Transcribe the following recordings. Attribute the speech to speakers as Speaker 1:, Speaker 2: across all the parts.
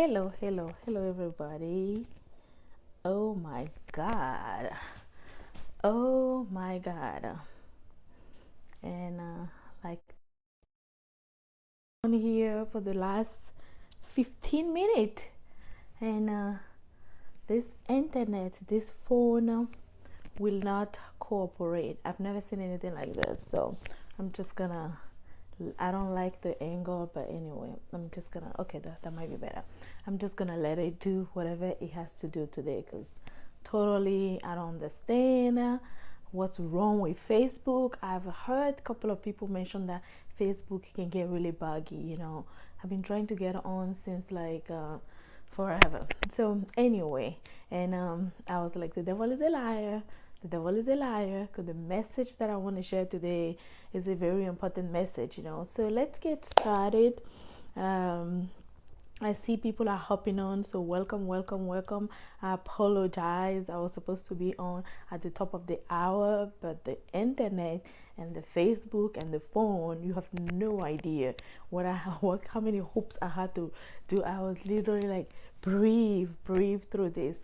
Speaker 1: Hello, everybody. Oh my God. Oh my God. And like on here for the last 15 minutes. And this internet, this phone will not cooperate. I've never seen anything like this. So I'm just gonna I don't like the angle, but anyway, I'm just gonna okay, that might be better. I'm just gonna let it do whatever it has to do today because totally I don't understand what's wrong with Facebook. I've heard a couple of people mention that Facebook can get really buggy. I've been trying to get on since forever. So anyway, and I was like, the devil is a liar. The devil is a liar, because the message that I want to share today is a very important message. So let's get started. um, I see people are hopping on, so welcome. I apologize. I was supposed to be on at the top of the hour, but the internet and the Facebook and the phone, you have no idea how many hoops I had to do. I was literally like, breathe through this.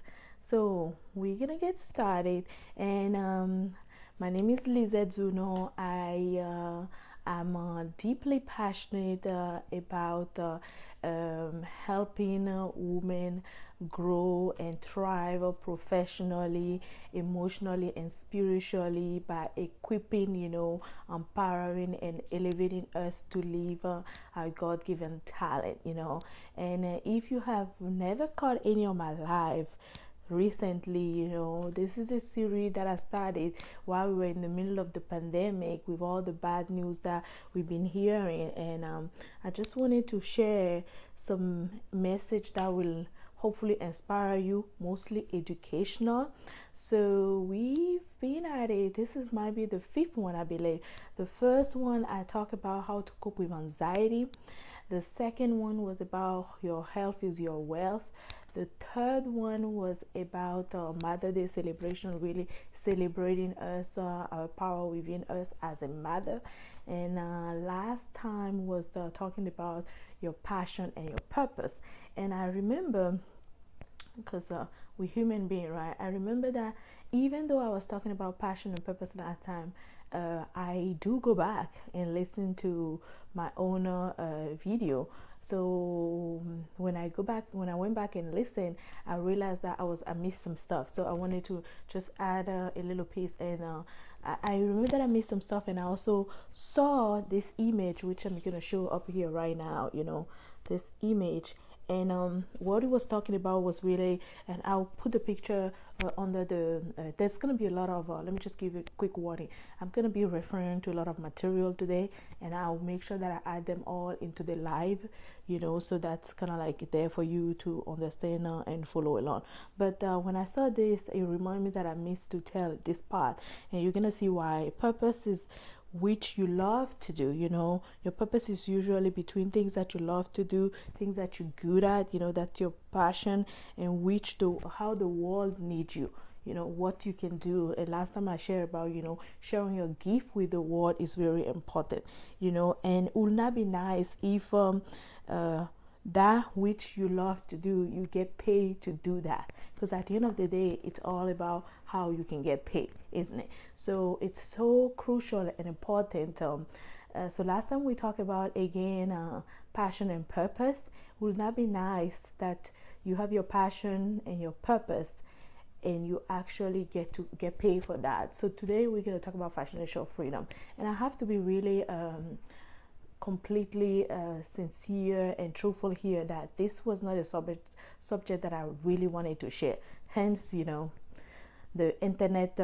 Speaker 1: So we're gonna get started, and my name is Lizette Zuno. I'm deeply passionate about helping women grow and thrive professionally, emotionally, and spiritually by equipping, empowering and elevating us to live our God-given talent. And if you have never caught any of my live recently, this is a series that I started while we were in the middle of the pandemic with all the bad news that we've been hearing. And I just wanted to share some message that will hopefully inspire you, mostly educational. So we've been at it. This is might be the fifth one, I believe. The first one, I talk about how to cope with anxiety. The second one was about your health is your wealth. The third one was about Mother Day celebration, really celebrating us, our power within us as a mother. And last time was talking about your passion and your purpose. And I remember, because we're human being, right? I remember that even though I was talking about passion and purpose last time, I do go back and listen to my own video. So when I went back and listened, I realized that I missed some stuff. So I wanted to just add a little piece, and I remember that I missed some stuff, and I also saw this image, which I'm gonna show up here right now. This image, and what he was talking about was really, and I'll put the picture under the there's going to be a lot of let me just give you a quick warning. I'm going to be referring to a lot of material today, and I'll make sure that I add them all into the live, so that's kind of like there for you to understand and follow along. But when I saw this, it reminded me that I missed to tell this part, and you're going to see why. Purpose is which you love to do. Your purpose is usually between things that you love to do, things that you're good at, that's your passion, and how the world needs you, what you can do. And last time I shared about, sharing your gift with the world is very important. And it would not be nice if uh that which you love to do, you get paid to do that, because at the end of the day, it's all about how you can get paid, isn't it? So it's so crucial and important. So last time we talked about, again, passion and purpose. Would that be nice that you have your passion and your purpose, and you actually get paid for that? So today we're going to talk about financial freedom, and I have to be really completely sincere and truthful here that this was not a subject that I really wanted to share. Hence, the internet,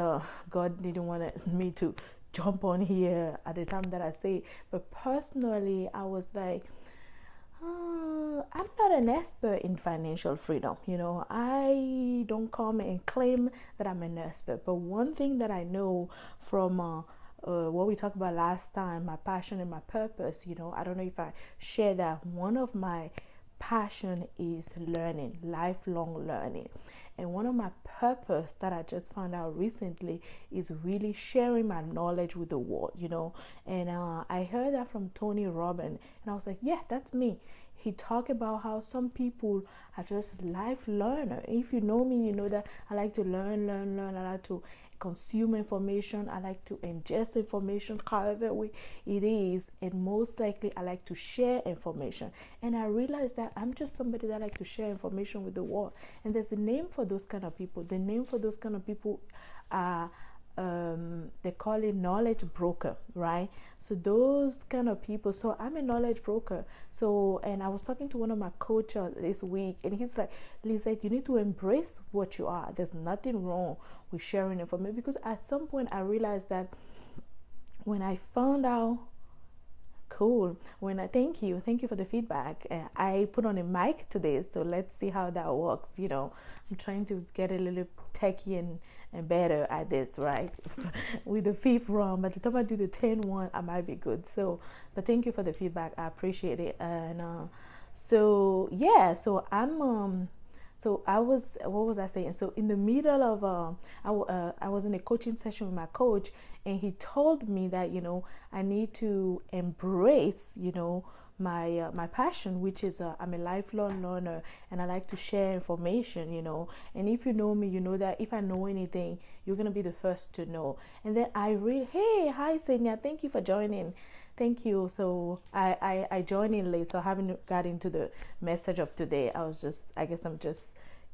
Speaker 1: God didn't want me to jump on here at the time that I say. But personally, I was like, I'm not an expert in financial freedom. I don't come and claim that I'm an expert. But one thing that I know from what we talked about last time, my passion and my purpose, I don't know if I share that. One of my passion is learning, lifelong learning. And one of my purpose that I just found out recently is really sharing my knowledge with the world. And I heard that from Tony Robbins, and I was like, yeah, that's me. he talked about how some people are just life learner. If you know me, you know that I like to learn. I like to consume information. I like to ingest information, however way it is, and most likely I like to share information. And I realized that I'm just somebody that like to share information with the world. And there's a name for those kind of people. The name for those kind of people are they call it knowledge broker, right? So those kind of people. So I'm a knowledge broker. So, and I was talking to one of my coaches this week, and he's like, Lisa, you need to embrace what you are. There's nothing wrong with sharing information, because at some point I realized that when I found out, cool, when I thank you for the feedback. I put on a mic today, so let's see how that works. I'm trying to get a little techie and better at this, right? With the fifth run, by the time I do the 10 one, I might be good. So, but thank you for the feedback, I appreciate it. And so yeah, so I'm so I was, what was I saying? So in the middle of I was in a coaching session with my coach, and he told me that I need to embrace my passion, which is I'm a lifelong learner, and I like to share information. And if you know me, you know that if I know anything, you're gonna be the first to know. And then I read, hey, hi Senya, thank you for joining. Thank you. So I joined in late, so I haven't got into the message of today. I guess I'm just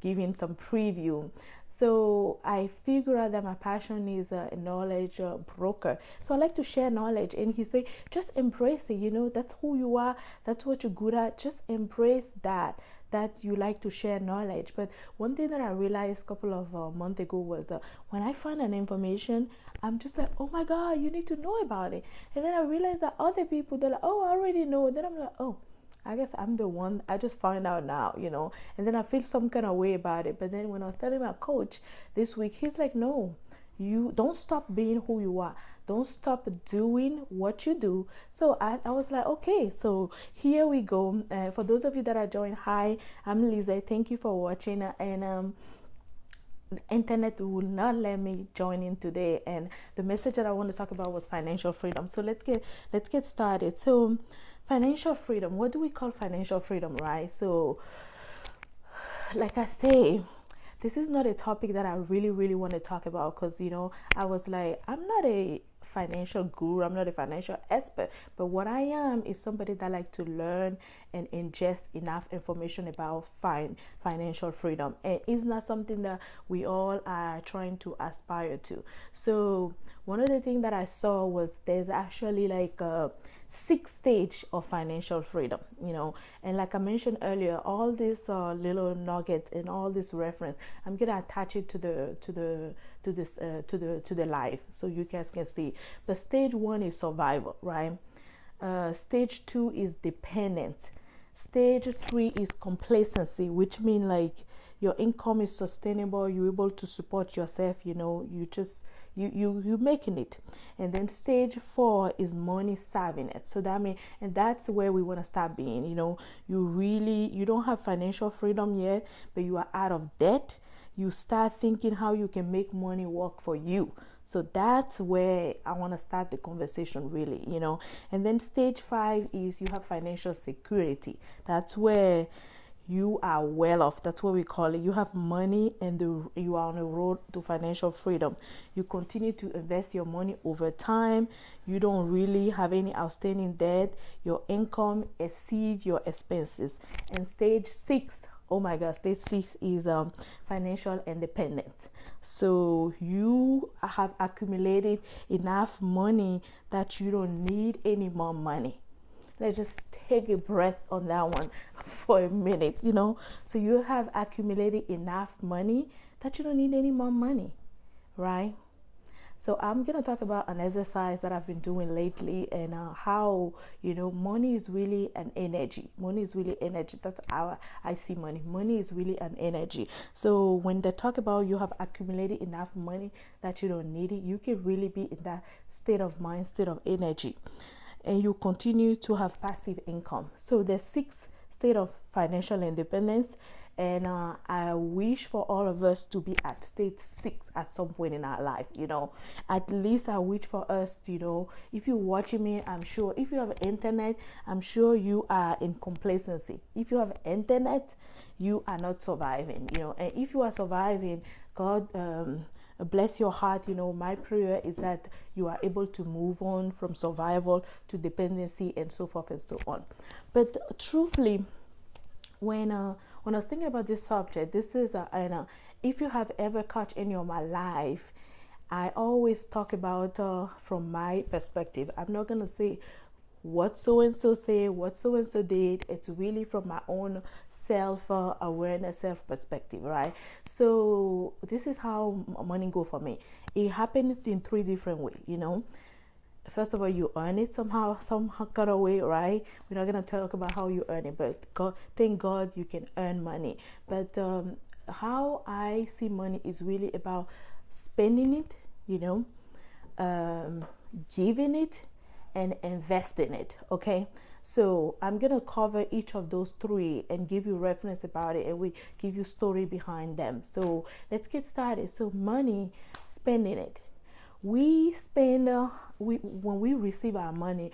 Speaker 1: giving some preview. So I figure out that my passion is a knowledge broker. So I like to share knowledge. And he said, just embrace it. That's who you are. That's what you're good at. Just embrace that you like to share knowledge. But one thing that I realized a couple of months ago was when I find an information, I'm just like, oh my God, you need to know about it. And then I realized that other people, they're like, oh, I already know. And then I'm like, oh, I guess I'm the one. I just find out now, and then I feel some kind of way about it. But then when I was telling my coach this week, he's like, no, you don't stop being who you are. Don't stop doing what you do. So I was like, okay, so here we go. For those of you that are joined, hi, I'm Lisa. Thank you for watching. And the internet will not let me join in today, and the message that I want to talk about was financial freedom. So let's get started. So financial freedom, what do we call financial freedom, right? So like I say, this is not a topic that I really want to talk about, because I was like, I'm not a financial guru, I'm not a financial expert, but what I am is somebody that like to learn and ingest enough information about financial freedom. And it's not something that we all are trying to aspire to. So one of the things that I saw was there's actually like a 6 stage of financial freedom, and like I mentioned earlier, all these little nuggets and all this reference, I'm gonna attach it to the live, so you guys can see. But stage 1 is survival, right? Stage 2 is dependent. Stage 3 is complacency, which means like your income is sustainable, you're able to support yourself, you're making it. And then stage 4 is money savviness. So and that's where we want to start being. You don't have financial freedom yet, but you are out of debt. You start thinking how you can make money work for you. So that's where I want to start the conversation, really. And then stage 5 is you have financial security. That's where you are well off. That's what we call it. You have money, and you are on a road to financial freedom. You continue to invest your money over time. You don't really have any outstanding debt. Your income exceeds your expenses. And stage 6, oh my God, stage 6 is financial independence. So you have accumulated enough money that you don't need any more money. Let's just take a breath on that one for a minute, So you have accumulated enough money that you don't need any more money, right? So I'm going to talk about an exercise that I've been doing lately, and how, money is really an energy. Money is really energy. That's how I see money. Money is really an energy. So when they talk about you have accumulated enough money that you don't need it, you can really be in that state of mind, state of energy. And you continue to have passive income. So the 6th state of financial independence And I wish for all of us to be at stage 6 at some point in our life, at least I wish for us to, if you're watching me, I'm sure if you have internet, I'm sure you are in complacency. If you have internet, you are not surviving, and if you are surviving, God bless your heart. My prayer is that you are able to move on from survival to dependency and so forth and so on. But truthfully, when I was thinking about this subject, this is if you have ever caught any of my life, I always talk about from my perspective. I'm not gonna say what so and so say, what so and so did. It's really from my own self awareness, self perspective, right? So this is how money go for me. It happened in 3 different ways. First of all, you earn it somehow, some kind of way, right? We're not gonna talk about how you earn it, but thank God you can earn money. But how I see money is really about spending it, giving it, and investing it. Okay, so I'm gonna cover each of those 3 and give you reference about it, and we give you story behind them. So let's get started. So money, spending it. We spend when we receive our money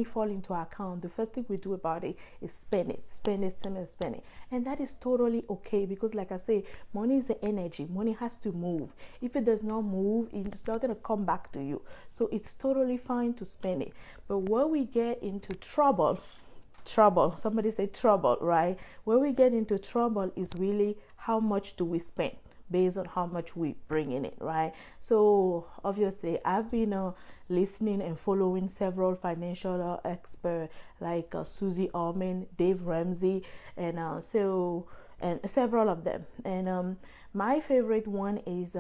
Speaker 1: fall into our account, the first thing we do about it is spend it, spend it. And that is totally okay, because like I say, money is the energy. Money has to move. If it does not move, it's not going to come back to you. So it's totally fine to spend it. But where we get into trouble, somebody say trouble, right? Where we get into trouble is really how much do we spend based on how much we bring in it, right? So obviously I've been listening and following several financial experts like Susie Orman, Dave Ramsey, and several of them. And my favorite one is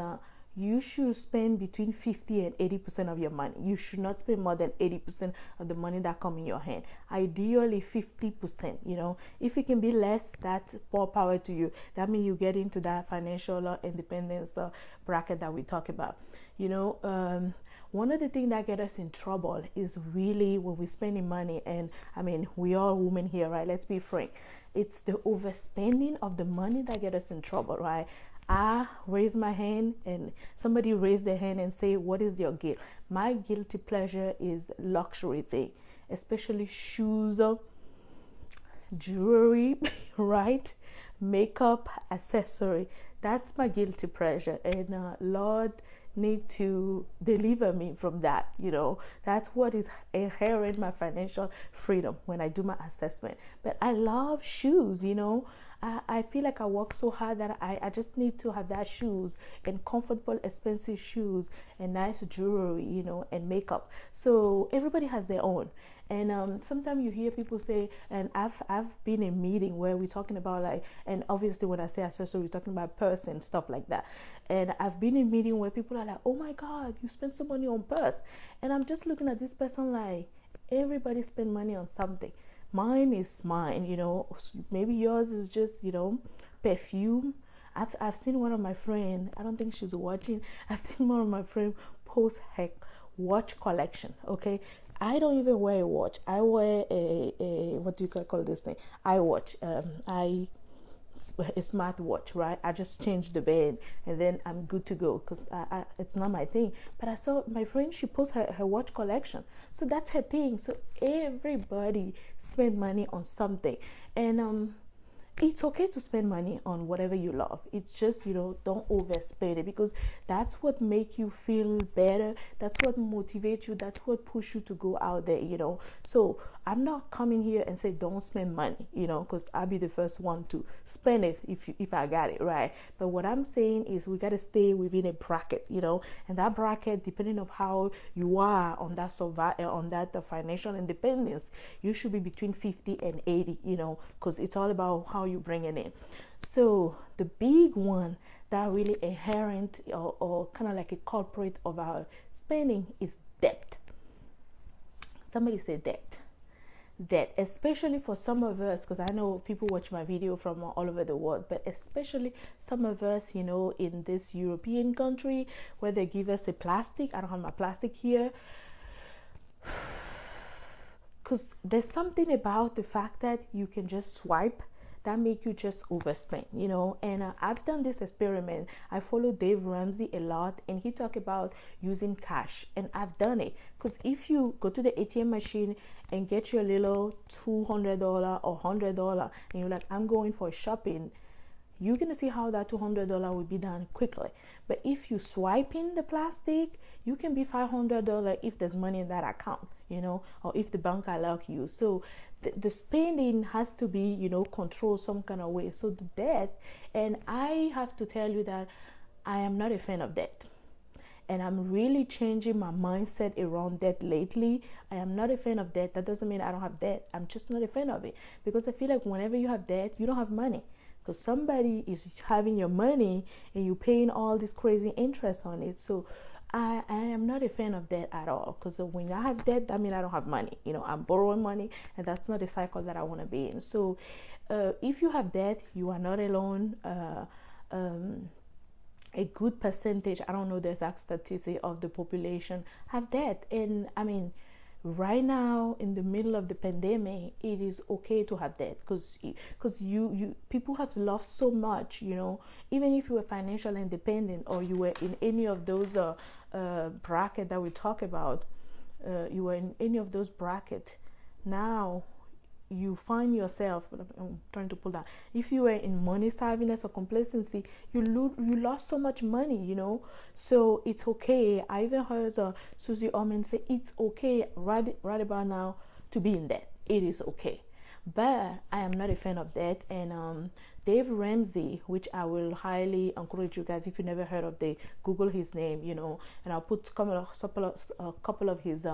Speaker 1: you should spend between 50 and 80% of your money. You should not spend more than 80% of the money that come in your hand. Ideally 50%. If it can be less, that's more power to you. That means you get into that financial independence bracket that we talk about. One of the things that get us in trouble is really when we're spending money, and I mean, we are women here, right? Let's be frank. It's the overspending of the money that get us in trouble, right? I raise my hand and somebody raise their hand and say, what is your guilt? My guilty pleasure is luxury thing, especially shoes, jewelry, right? Makeup, accessory. That's my guilty pleasure. And Lord need to deliver me from that. That's what is inherent my financial freedom when I do my assessment. But I love shoes. I feel like I work so hard that I just need to have that shoes and comfortable, expensive shoes and nice jewelry, and makeup. So everybody has their own. And sometimes you hear people say, and I've been in a meeting where we're talking about and obviously when I say accessory, we're talking about purse and stuff like that. And I've been in a meeting where people are like, oh my God, you spend so money on purse. And I'm just looking at this person like, everybody spend money on something. Mine is mine, maybe yours is just, perfume. I've seen one of my friends, I don't think she's watching, I've seen one of my friends post her watch collection, okay? I don't even wear a watch. I wear a what do you call this thing? iWatch. A smartwatch, right? I just change the band and then I'm good to go, because it's not my thing. But I saw my friend, she posts her watch collection, so that's her thing. So everybody spend money on something, and it's okay to spend money on whatever you love. It's just, don't overspend it, because that's what make you feel better. That's what motivates you. That's what push you to go out there, So I'm not coming here and say don't spend money, because I'll be the first one to spend it if I got it, right? But what I'm saying is we got to stay within a bracket, and that bracket, depending on how you are on that financial independence, you should be between 50 and 80, because it's all about how you bring it in. So the big one that really inherent or kind of like a culprit of our spending is debt. Somebody say debt, especially for some of us, because I know people watch my video from all over the world, but especially some of us, in this European country where they give us a plastic. I don't have my plastic here, because there's something about the fact that you can just swipe that make you just overspend, you know. And I've done this experiment. I follow Dave Ramsey a lot, and he talk about using cash, and I've done it. Because if you go to the ATM machine and get your little $200 or $100, and you're like, I'm going for shopping, you're gonna see how that $200 will be done quickly. But if you swipe in the plastic, you can be $500 if there's money in that account, you know, or if the bank allow you. So the spending has to be, you know, controlled some kind of way. So the debt, and I have to tell you that I am not a fan of debt. And I'm really changing my mindset around debt lately. I am not a fan of debt. That doesn't mean I don't have debt. I'm just not a fan of it, because I feel like whenever you have debt, you don't have money, because somebody is having your money and you're paying all this crazy interest on it. So I am not a fan of debt at all, because when I have debt, that means I don't have money. You know, I'm borrowing money, and that's not a cycle that I want to be in. So if you have debt, you are not alone. A good percentage, I don't know the exact statistic of the population, have debt. And I mean, right now in the middle of the pandemic, it is okay to have debt, because you people have lost so much, you know. Even if you were financially independent, or you were in any of those bracket that we talk about, you were in any of those bracket, now you find yourself, I'm trying to pull down, if you were in money starvingness or complacency, you lost so much money, you know. So it's okay. I even heard Susie Orman say it's okay right about now to be in debt. It is okay. But I am not a fan of that. And Dave Ramsey, which I will highly encourage you guys, if you never heard of the, Google his name, you know, and I'll put a couple of his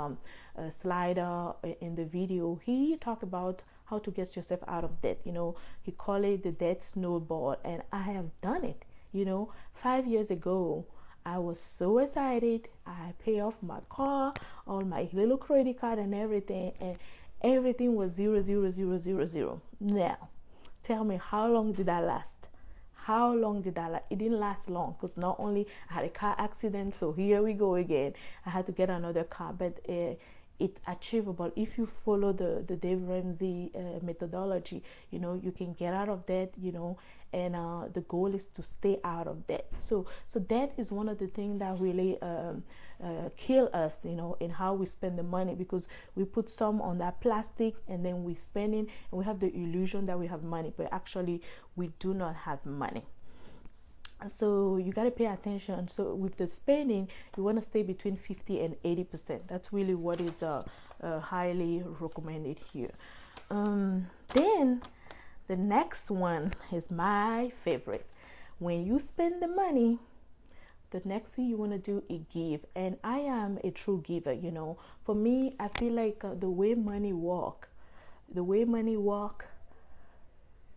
Speaker 1: slider in the video. He talked about how to get yourself out of debt. You know, he called it the debt snowball, and I have done it. You know, 5 years ago, I was so excited. I pay off my car, all my little credit card and everything, and everything was 0, 0, 0, 0, 0. Now, tell me, how long did that last? How long did that last? It didn't last long, because not only I had a car accident, so here we go again. I had to get another car, but it's achievable if you follow the Dave Ramsey methodology. You know, you can get out of debt, you know, and the goal is to stay out of debt. So debt is one of the things that really kill us, you know, in how we spend the money, because we put some on that plastic and then we spend it, and we have the illusion that we have money, but actually we do not have money. So you got to pay attention. So with the spending, you want to stay between 50 and 80%. That's really what is highly recommended here. Then the next one is my favorite. When you spend the money, the next thing you want to do is give. And I am a true giver, you know. For me, I feel like the way money work,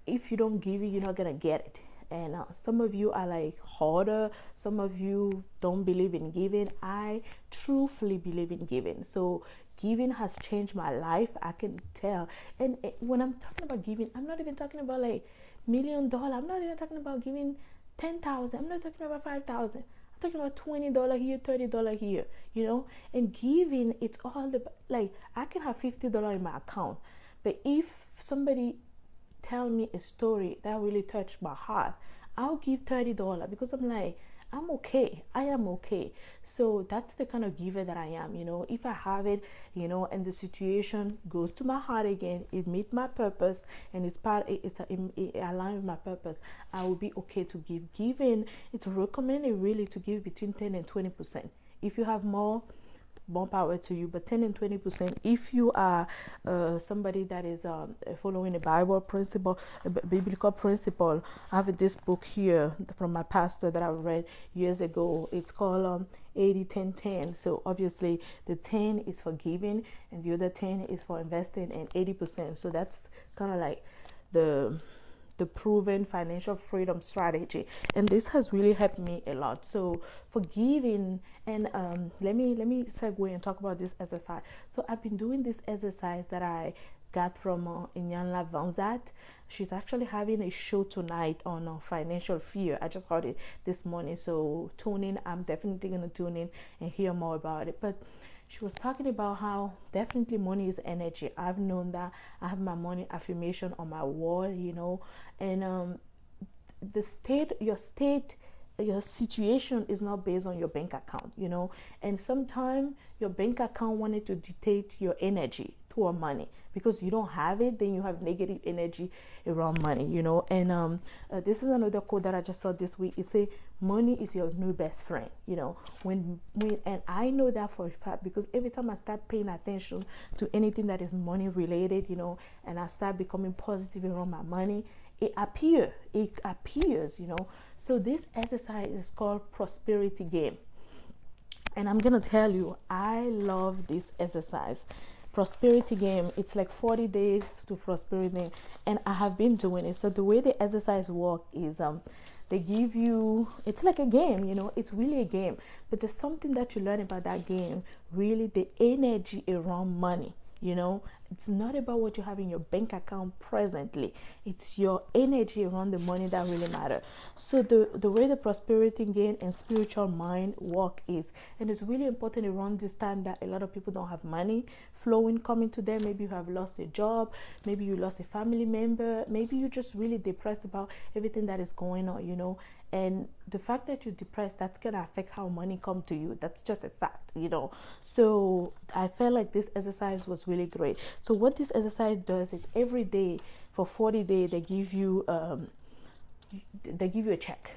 Speaker 1: if you don't give it, you're not going to get it. And some of you are like hoarder, some of you don't believe in giving. I truthfully believe in giving. So giving has changed my life, I can tell. And when I'm talking about giving, I'm not even talking about like $1 million. I'm not even talking about giving 10,000. I'm not talking about 5,000. I'm talking about $20 here, $30 here, you know. And giving, it's all the, like, I can have $50 in my account, but if somebody tell me a story that really touched my heart, I'll give $30, because I'm like, I'm okay. I am okay. So that's the kind of giver that I am, you know. If I have it, you know, and the situation goes to my heart again, it meets my purpose, and it aligns with my purpose, I will be okay to give. Giving, it's recommended really to give between 10 and 20%. If you have more power to you, but 10 and 20% if you are somebody that is following a Bible principle, a biblical principle. I have this book here from my pastor that I read years ago. It's called 80-10-10. So obviously the 10 is for giving, and the other 10 is for investing, and 80%. So that's kind of like the proven financial freedom strategy, and this has really helped me a lot. So for giving, and let me segue and talk about this exercise. So I've been doing this exercise that I got from Iyanla Vanzant. She's actually having a show tonight on financial fear. I just heard it this morning, so tune in. I'm definitely gonna tune in and hear more about it. But she was talking about how definitely money is energy. I've known that. I have my money affirmation on my wall, and the your situation is not based on your bank account, and sometimes your bank account wanted to dictate your energy toward money. Because you don't have it, then you have negative energy around money, and this is another quote that I just saw this week. It say money is your new best friend, when and I know that for a fact, because every time I start paying attention to anything that is money related, and I start becoming positive around my money, it appears. So this exercise is called prosperity game, and I'm gonna tell you, I love this exercise. Prosperity game, it's like 40 days to prosperity, and I have been doing it. So the way the exercise work is they give you, it's like a game, it's really a game, but there's something that you learn about that game, really the energy around money. It's not about what you have in your bank account presently. It's your energy around the money that really matter. So the way the prosperity gain and spiritual mind work is, and it's really important around this time that a lot of people don't have money flowing coming to them. Maybe you have lost a job, maybe you lost a family member, maybe you're just really depressed about everything that is going on, and the fact that you're depressed, that's gonna affect how money come to you. That's just a fact, so I felt like this exercise was really great. So what this exercise does is every day for 40 days they give you a check,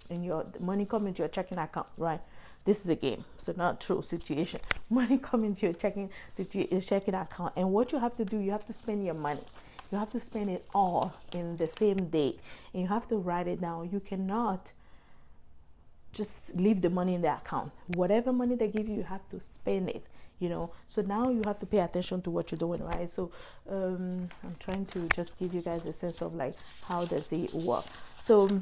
Speaker 1: and your money come into your checking account, right? This is a game, so not true situation. Money come into your checking account, and what you have to do, you have to spend your money. You have to spend it all in the same day, and you have to write it down. You cannot just leave the money in the account. Whatever money they give you, you have to spend it. So now you have to pay attention to what you're doing, right? So I'm trying to just give you guys a sense of like how does it work. So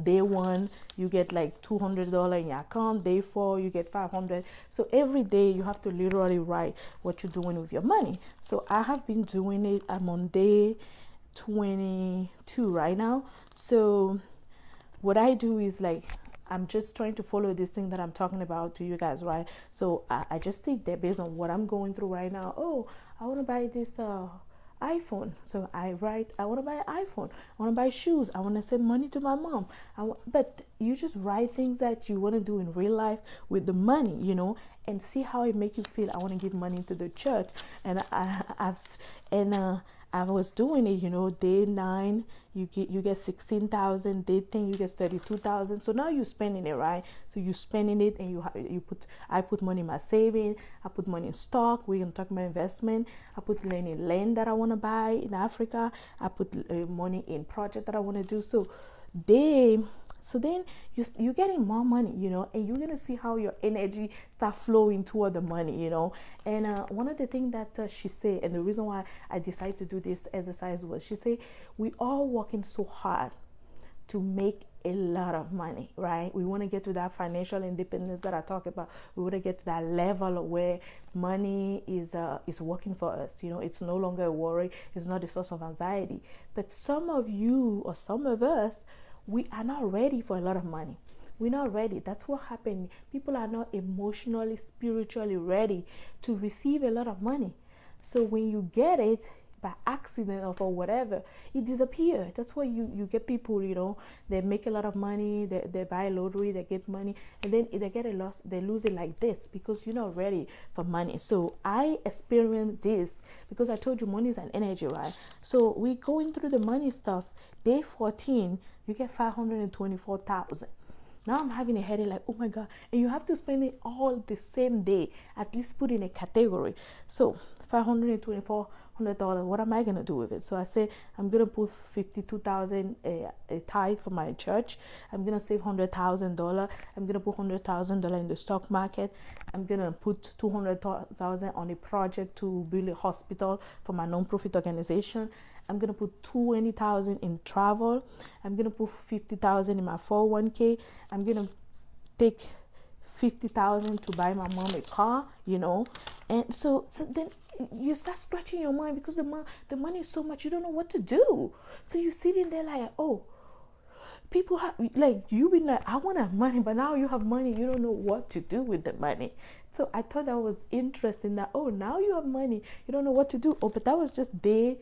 Speaker 1: day 1 you get like $200 in your account. Day 4 you get $500. So every day you have to literally write what you're doing with your money. So I have been doing it. I'm on day 22 right now. So what I do is like, I'm just trying to follow this thing that I'm talking about to you guys, right? So I just sit there based on what I'm going through right now. Oh, I want to buy this iPhone. So I write, I want to buy an iPhone. I want to buy shoes. I want to send money to my mom. But you just write things that you want to do in real life with the money, and see how it make you feel. I want to give money to the church, and I was doing it, day 9 you get 16,000, day 10 you get 32,000. So now you're spending it, right? So you're spending it, and I put money in my saving. I put money in stock. We're gonna talk about investment. I put money in land that I want to buy in Africa. I put money in project that I want to do. So then you're getting more money, and you're gonna see how your energy start flowing toward the money, and one of the things that she said, and the reason why I decided to do this exercise was, she said we all working so hard to make a lot of money, right? We want to get to that financial independence that I talk about. We want to get to that level where money is working for us. It's no longer a worry. It's not a source of anxiety. But some of you, or some of us, we are not ready for a lot of money. We're not ready. That's what happened. People are not emotionally, spiritually ready to receive a lot of money. So when you get it by accident or for whatever, it disappears. That's why you get people, they make a lot of money, they buy lottery, they get money, and then they get a loss, they lose it like this, because you're not ready for money. So I experienced this because I told you money is an energy, right? So we going through the money stuff. Day 14, you get 524,000. Now I'm having a headache, like, oh my God. And you have to spend it all the same day, at least put in a category. So $524,000, what am I going to do with it? So I said, I'm going to put 52,000 a tithe for my church. I'm going to save $100,000. I'm going to put $100,000 in the stock market. I'm going to put 200,000 on a project to build a hospital for my non-profit organization. I'm going to put 20,000 in travel. I'm going to put 50,000 in my 401k. I'm going to take 50,000 to buy my mom a car, And so then you start scratching your mind, because the money is so much, you don't know what to do. So you're sitting there like, oh, people have, like, you be like, I want to have money, but now you have money, you don't know what to do with the money. So I thought that was interesting, that, oh, now you have money, you don't know what to do. Oh, but that was just day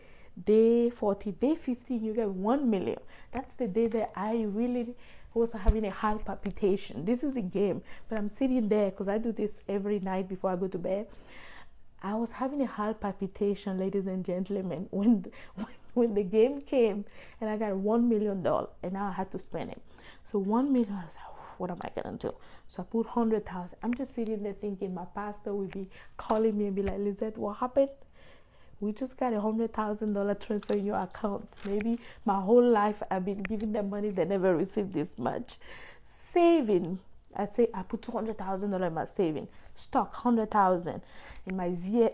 Speaker 1: 40, day 15, you get 1 million. That's the day that I really was having a heart palpitation. This is a game, but I'm sitting there because I do this every night before I go to bed. I was having a heart palpitation, ladies and gentlemen, when the game came and I got $1 million, and now I had to spend it. So 1 million, I was like, what am I gonna do? So I put 100,000. I'm just sitting there thinking my pastor will be calling me and be like, Lizette, what happened? We just got $100,000 transfer in your account. Maybe my whole life I've been giving them money, they never received this much. Saving, I'd say I put $200,000 in my saving. Stock, 100,000. In my Z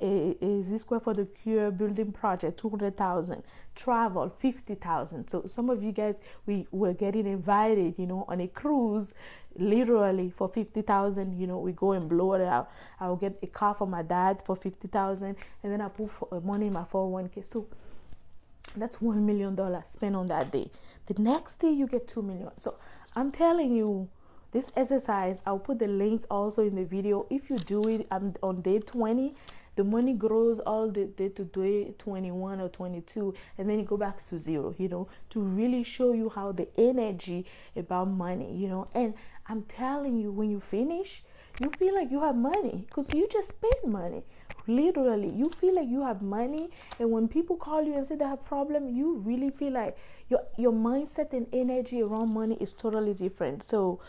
Speaker 1: Square for the Cure building project, 200,000. Travel, 50,000. So some of you guys, we were getting invited, on a cruise, literally for 50,000. We go and blow it out. I'll get a car for my dad for 50,000, and then I put money in my 401k. So that's $1 million spent on that day. The next day you get 2 million. So I'm telling you, this exercise, I'll put the link also in the video. If you do it on day 20, the money grows all the day to day 21 or 22, and then you go back to zero, to really show you how the energy about money, and I'm telling you, when you finish, you feel like you have money because you just spend money. Literally, you feel like you have money, and when people call you and say they have problem, you really feel like your mindset and energy around money is totally different. So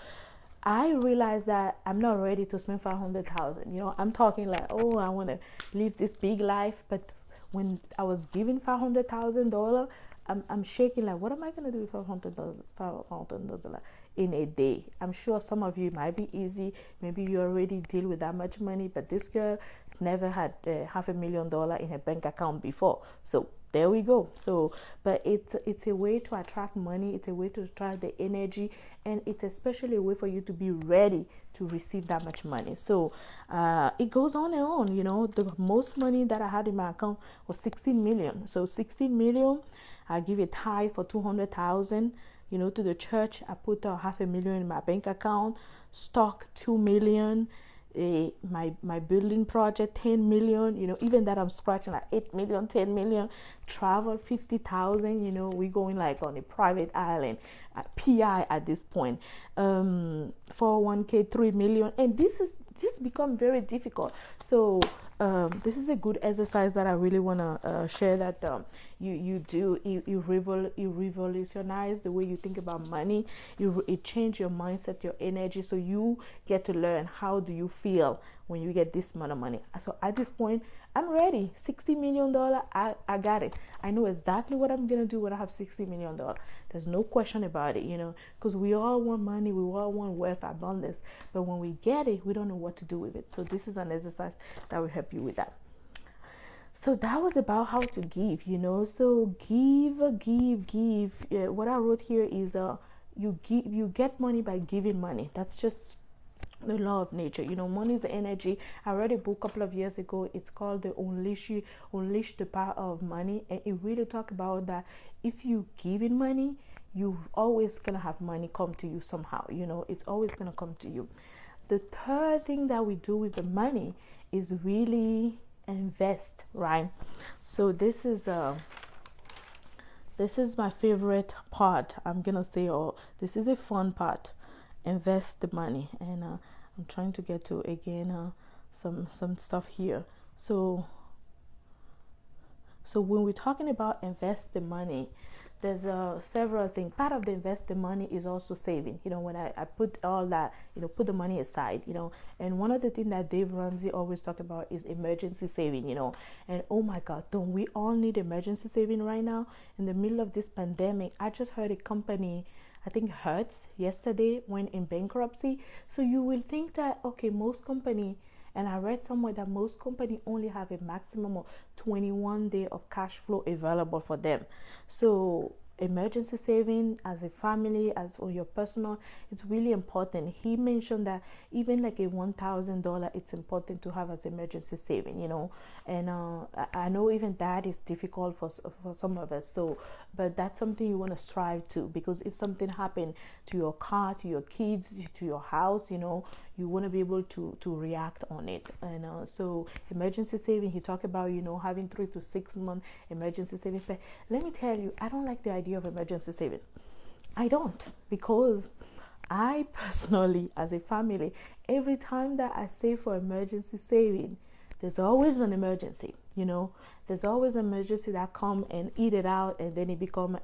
Speaker 1: I realized that I'm not ready to spend 500,000. I'm talking like, oh, I want to live this big life. But when I was given $500,000, I'm shaking like, what am I gonna do with $500,000 in a day? I'm sure some of you might be easy. Maybe you already deal with that much money, but this girl never had $500,000 in her bank account before. So there we go. So, but it's a way to attract money. It's a way to attract the energy, and it's especially a way for you to be ready to receive that much money. So it goes on and on. The most money that I had in my account was 16 million. So 16 million, I give a tithe for 200,000. To the church, I put $500,000 in my bank account. Stock, 2 million. My building project, 10 million. Even that I'm scratching like 8 million, 10 million. Travel, 50,000. We going like on a private island, PI at this point. 401k, 3 million, and this become very difficult. So this is a good exercise that I really want to share, that you revolutionize the way you think about money. It change your mindset, your energy, so you get to learn how do you feel when you get this amount of money. So at this point, I'm ready. $60 million, I got it. I know exactly what I'm gonna do when I have $60 million. There's no question about it, because we all want money, we all want wealth, abundance, but when we get it, we don't know what to do with it. So this is an exercise that will help you with that. So that was about how to give, So give. What I wrote here is you get money by giving money. That's just the law of nature. Money is the energy. I read a book a couple of years ago. It's called the Unleash the Power of Money, and it really talk about that if you give in money, you always gonna have money come to you somehow. It's always gonna come to you. The third thing that we do with the money is really invest, right? So this is my favorite part, I'm gonna say. This is a fun part. Invest the money, and I'm trying to get to again some stuff here. So when we're talking about invest the money, there's several things. Part of the invest the money is also saving. When I put all that, put the money aside, and one of the things that Dave Ramsey always talk about is emergency saving, and oh my God, don't we all need emergency saving right now in the middle of this pandemic? I just heard a company, I think Hertz, yesterday went in bankruptcy. So you will think that, okay, most company, and I read somewhere that most company only have a maximum of 21 days of cash flow available for them. So emergency saving as a family, as for your personal, it's really important. He mentioned that even like a $1,000, it's important to have as emergency saving, and I know even that is difficult for some of us. So, but that's something you want to strive to, because if something happened to your car, to your kids, to your house, you want to be able to react on it. And so emergency saving, he talked about having 3 to 6 month emergency saving. But let me tell you, I don't like the idea of emergency saving. I don't, because I personally, as a family, every time that I save for emergency saving, there's always an emergency. There's always an emergency that come and eat it out, and then it become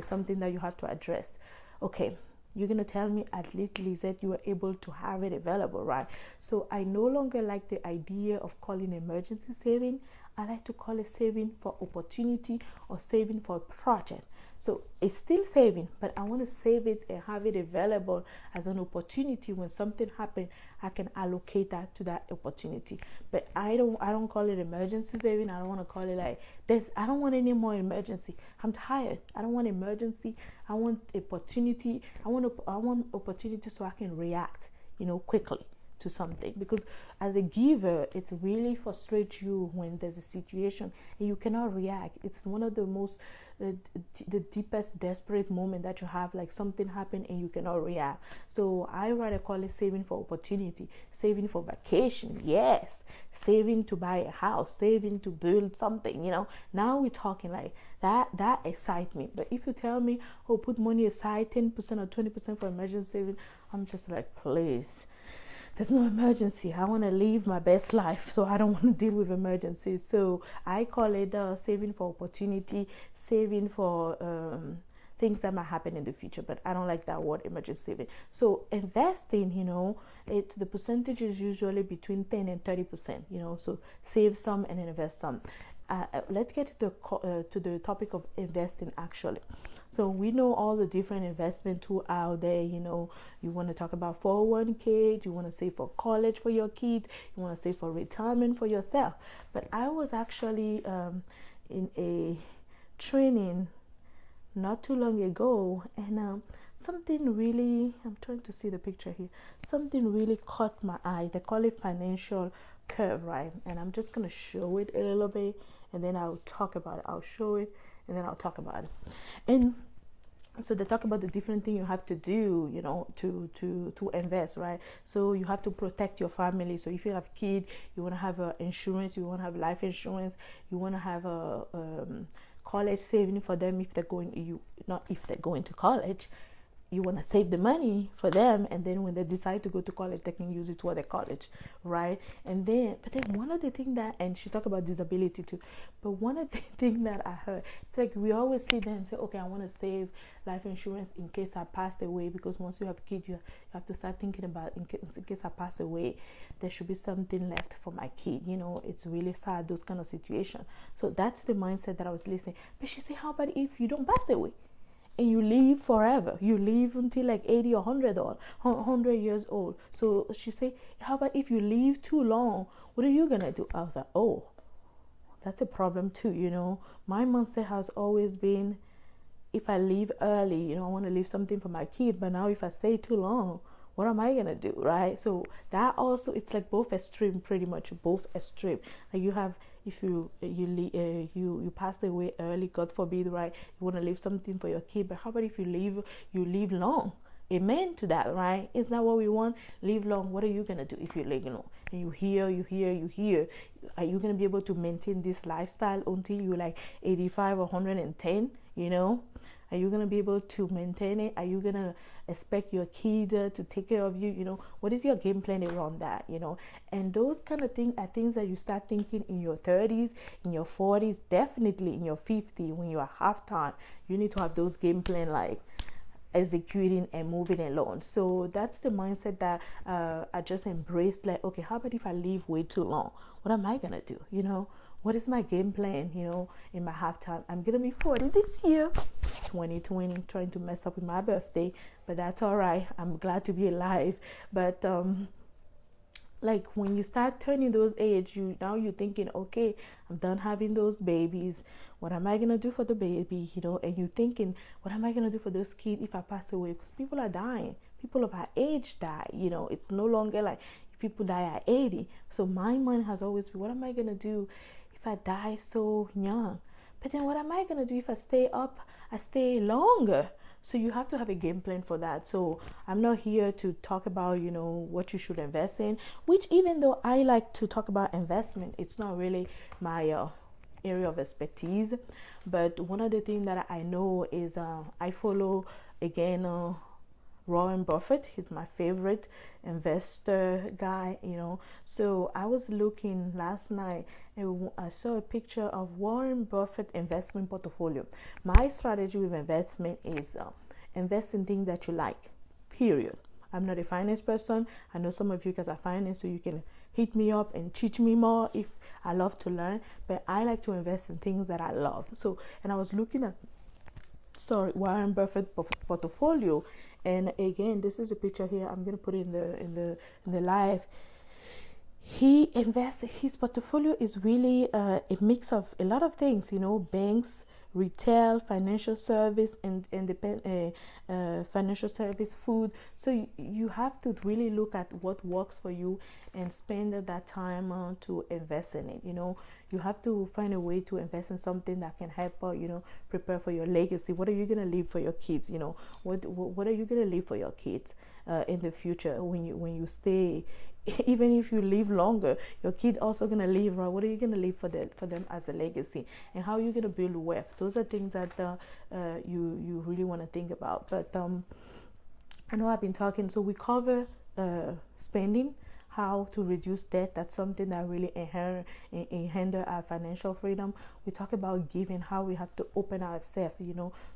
Speaker 1: something that you have to address. Okay, you're gonna tell me at least, Lizette, you were able to have it available, right? So I no longer like the idea of calling emergency saving. I like to call it saving for opportunity, or saving for a project. So it's still saving, but I want to save it and have it available as an opportunity. When something happens, I can allocate that to that opportunity. But I don't call it emergency saving. I don't want to call it like this. I don't want any more emergency. I'm tired. I don't want emergency. I want opportunity. I want opportunity so I can react, quickly to something. Because as a giver, it's really frustrates you when there's a situation and you cannot react. It's one of the most the deepest desperate moment that you have, like something happened and you cannot react. So I rather call it saving for opportunity, saving for vacation, yes, saving to buy a house, saving to build something. Now we're talking like that excites me. But if you tell me, oh, put money aside 10% or 20% for emergency saving, I'm just like, please, there's no emergency. I want to live my best life, so I don't want to deal with emergencies. So I call it saving for opportunity, saving for things that might happen in the future. But I don't like that word, emergency saving. So investing, the percentage is usually between 10 and 30%. So save some and invest some. Let's get to the topic of investing actually. So we know all the different investment tools out there. You want to talk about 401k, you want to save for college for your kids, you want to save for retirement for yourself. But I was actually in a training not too long ago, and something really, I'm trying to see the picture here, something really caught my eye. They call it financial curve, right? And I'm just going to show it a little bit, and then I'll talk about it. I'll show it, and then I'll talk about it. And so they talk about the different things you have to do, to invest, right? So you have to protect your family. So if you have kids, you want to have insurance, you want to have life insurance, you want to have a college saving for them if they're going to college. You want to save the money for them, and then when they decide to go to college, they can use it toward their college, right? But then one of the things that, and she talked about disability too, but one of the things that I heard, it's like we always sit there and say, okay, I want to save life insurance in case I pass away, because once you have kids, you have to start thinking about in case I pass away, there should be something left for my kid. It's really sad, those kind of situations. So that's the mindset that I was listening. But she said, how about if you don't pass away? And you live forever. You live until like 80 or 100 years old. So she said, how about if you live too long? What are you going to do? I was like, oh, that's a problem too, My mindset has always been, if I leave early, I want to leave something for my kid. But now if I stay too long, what am I going to do, right? So that also, it's like both extreme, pretty much both extreme. Like you have, if you pass away early, God forbid, right? You want to leave something for your kid, but how about if you live long? Amen to that, right? Is that what we want? Live long. What are you gonna do if you live long? And you hear. Are you gonna be able to maintain this lifestyle until you're like 85 or 110? Are you gonna be able to maintain it? Are you gonna expect your kid to take care of you? What is your game plan around that? And those kind of things are things that you start thinking in your 30s, in your 40s, definitely in your 50s, when you are half-time. You need to have those game plan like executing and moving along. So that's the mindset that I just embraced. Like, okay, how about if I live way too long? What am I gonna do? What is my game plan, in my halftime? I'm going to be 40 this year, 2020, trying to mess up with my birthday, but that's all right. I'm glad to be alive. But like when you start turning those age, you're thinking, okay, I'm done having those babies. What am I gonna do for the baby? And you're thinking, what am I gonna do for those kids if I pass away? Because people are dying. People of our age die. It's no longer like people die at 80. So my mind has always been, what am I gonna do if I die so young? But then what am I gonna do if I stay up? I stay longer. So you have to have a game plan for that. So I'm not here to talk about, what you should invest in, which even though I like to talk about investment, it's not really my area of expertise. But one of the things that I know is I follow, again, Warren Buffett. He's my favorite investor guy. So I was looking last night and I saw a picture of Warren Buffett investment portfolio. My strategy with investment is invest in things that you like, period. I'm not a finance person. I know some of you guys are finance, so you can hit me up and teach me more if I love to learn. But I like to invest in things that I love. So, and I was looking at Warren Buffett portfolio, and again, this is a picture here. I'm gonna put it in the live. He invests. His portfolio is really a mix of a lot of things. Banks, retail, financial service, and financial service, food. So you have to really look at what works for you and spend that time to invest in it. You have to find a way to invest in something that can help prepare for your legacy. What are you gonna leave for your kids? What are you gonna leave for your kids in the future when you stay? Even if you live longer, your kid also gonna live, right? What are you gonna leave for them as a legacy, and how are you gonna build wealth? Those are things that you really want to think about. But I know I've been talking, so we cover spending, how to reduce debt. That's something that really hinder our financial freedom. We talk about giving, how we have to open ourselves,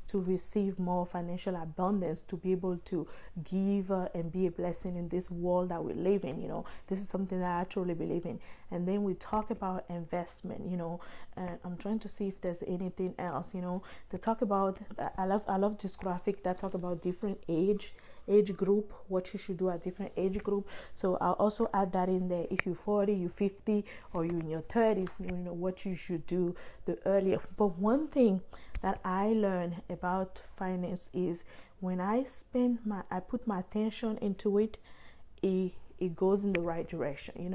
Speaker 1: to receive more financial abundance, to be able to give and be a blessing in this world that we live in. This is something that I truly believe in. And then we talk about investment. And I'm trying to see if there's anything else. They talk about, I love this graphic that talk about different age group, what you should do at different age group. So I'll also add that in there. If you're 40, you're 50, or you're in your 30s, what you should do the earlier. But one thing that I learned about finance is when I put my attention into it, it goes in the right direction.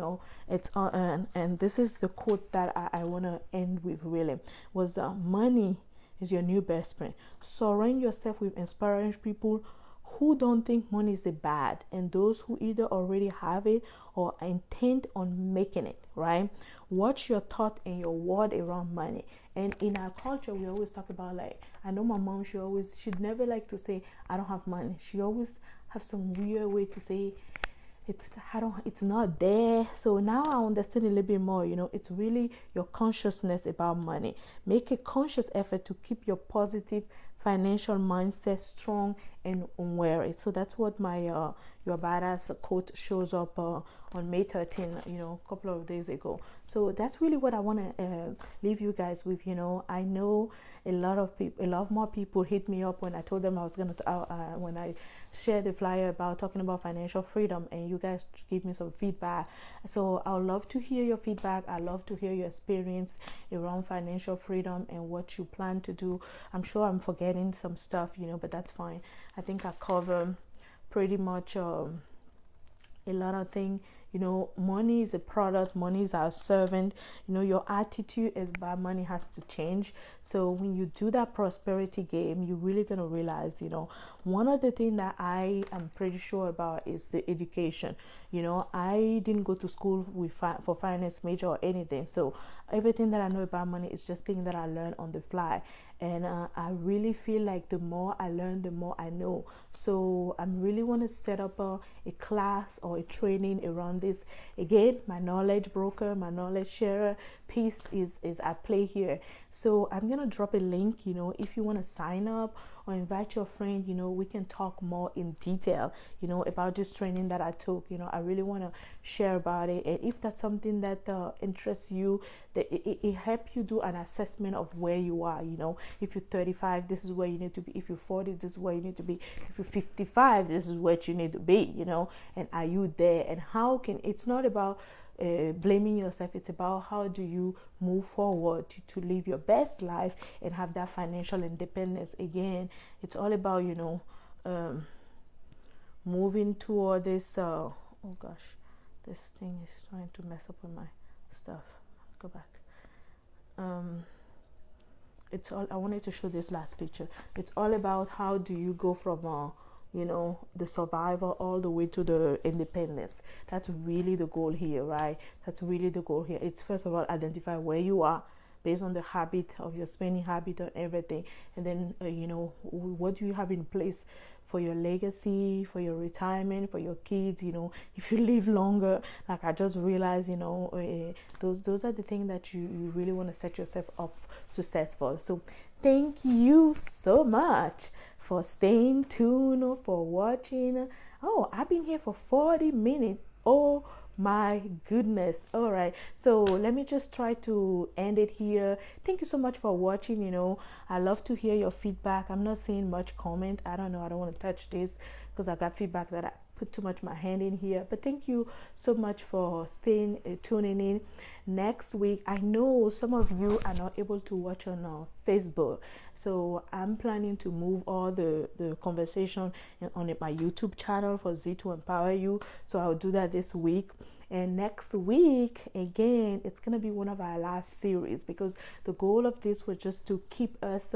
Speaker 1: It's and this is the quote that I want to end with, really, was money is your new best friend. Surround yourself with inspiring people who don't think money is the bad, and those who either already have it or intend on making it, right? Watch your thought and your word around money. And in our culture, we always talk about, like, I know my mom, she'd never like to say I don't have money. She always have some weird way to say it's not there. So now I understand a little bit more. It's really your consciousness about money. Make a conscious effort to keep your positive financial mindset strong and unwary. So that's what my your badass quote shows up on May 13, a couple of days ago. So that's really what I want to leave you guys with. I know a lot more people hit me up when I told them I was going to when I shared the flyer about talking about financial freedom, and you guys give me some feedback. So I would love to hear your feedback. I love to hear your experience around financial freedom and what you plan to do. I'm sure I'm forgetting some stuff, but that's fine. I think I cover pretty much a lot of things. Money is a product, money is our servant. Your attitude about money has to change. So when you do that prosperity game, you're really going to realize, one of the things that I am pretty sure about is the education. I didn't go to school for finance major or anything. So everything that I know about money is just things that I learned on the fly. And I really feel like the more I learn, the more I know. So I really want to set up a class or a training around this. Again, my knowledge broker, my knowledge sharer piece is at play here. So I'm going to drop a link, if you want to sign up, or invite your friend. We can talk more in detail, about this training that I took. I really want to share about it. And if that's something that interests you, that it helps you do an assessment of where you are. If you're 35, this is where you need to be. If you're 40, this is where you need to be. If you're 55, this is where you need to be, and are you there? And how can, it's not about blaming yourself. It's about how do you move forward to live your best life and have that financial independence. Again, it's all about moving toward this oh gosh, this thing is trying to mess up with my stuff. Go back. It's all, I wanted to show this last picture. It's all about how do you go from the survival all the way to the independence. That's really the goal here, right? That's really the goal here. It's first of all identify where you are based on the habit of your spending habit and everything, and then what do you have in place for your legacy, for your retirement, for your kids. If you live longer, like I just realized, those are the things that you really want to set yourself up successful. So thank you so much for staying tuned, for watching. Oh, I've been here for 40 minutes. Oh my goodness. All right, so let me just try to end it here. Thank you so much for watching. I love to hear your feedback. I'm not seeing much comment. I don't know, I don't want to touch this because I got feedback that I put too much my hand in here. But thank you so much for staying tuning in. Next week, I know some of you are not able to watch on Facebook, so I'm planning to move all the conversation on my YouTube channel for Z to Empower You. So I'll do that this week. And next week, again, it's going to be one of our last series, because the goal of this was just to keep us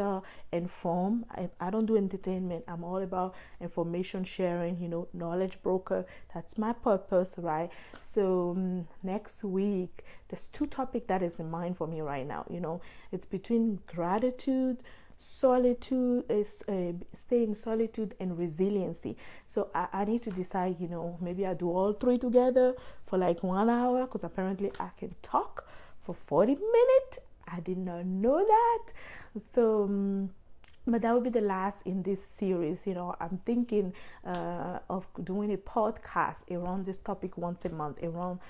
Speaker 1: informed. I don't do entertainment. I'm all about information sharing, knowledge broker. That's my purpose, right? So next week, there's two topics that is in mind for me right now. It's between gratitude, solitude, stay in solitude, and resiliency. So I need to decide, maybe I do all three together for like 1 hour, because apparently I can talk for 40 minutes. I did not know that. So but that will be the last in this series. I'm thinking of doing a podcast around this topic once a month, around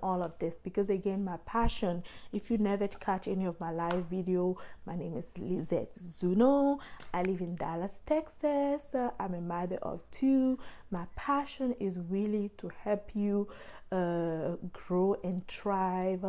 Speaker 1: all of this, because again, my passion, if you never catch any of my live video, my name is Lizette Zuno. I live in Dallas, Texas. I'm a mother of 2. My passion is really to help you grow and thrive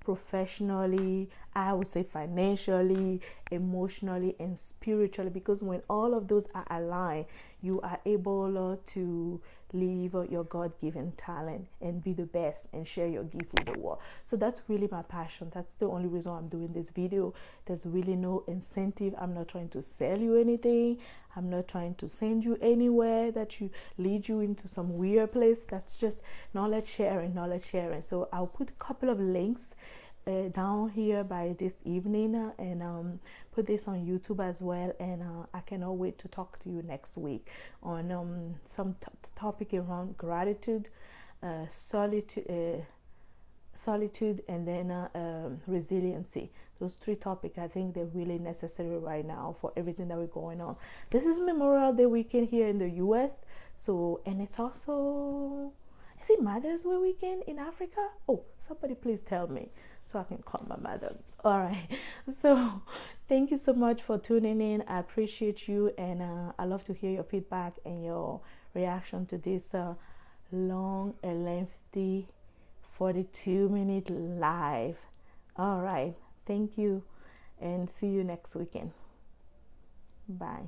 Speaker 1: professionally, I would say financially, emotionally, and spiritually, because when all of those are aligned, you are able to live your God-given talent and be the best and share your gift with the world. So that's really my passion. That's the only reason I'm doing this video. There's really no incentive. I'm not trying to sell you anything. I'm not trying to send you anywhere that you lead you into some weird place. That's just knowledge sharing. So I'll put a couple of links down here by this evening, and put this on YouTube as well. And I cannot wait to talk to you next week on some topic around gratitude, solitude, and then resiliency. Those 3 topics, I think they're really necessary right now for everything that we're going on. This is Memorial Day weekend here in the US, so, and it's also, is it Mother's Day weekend in Africa? Oh, somebody please tell me so I can call my mother. All right, so thank you so much for tuning in. I appreciate you, and I love to hear your feedback and your reaction to this long and lengthy 42-minute live. All right, thank you, and see you next weekend. Bye.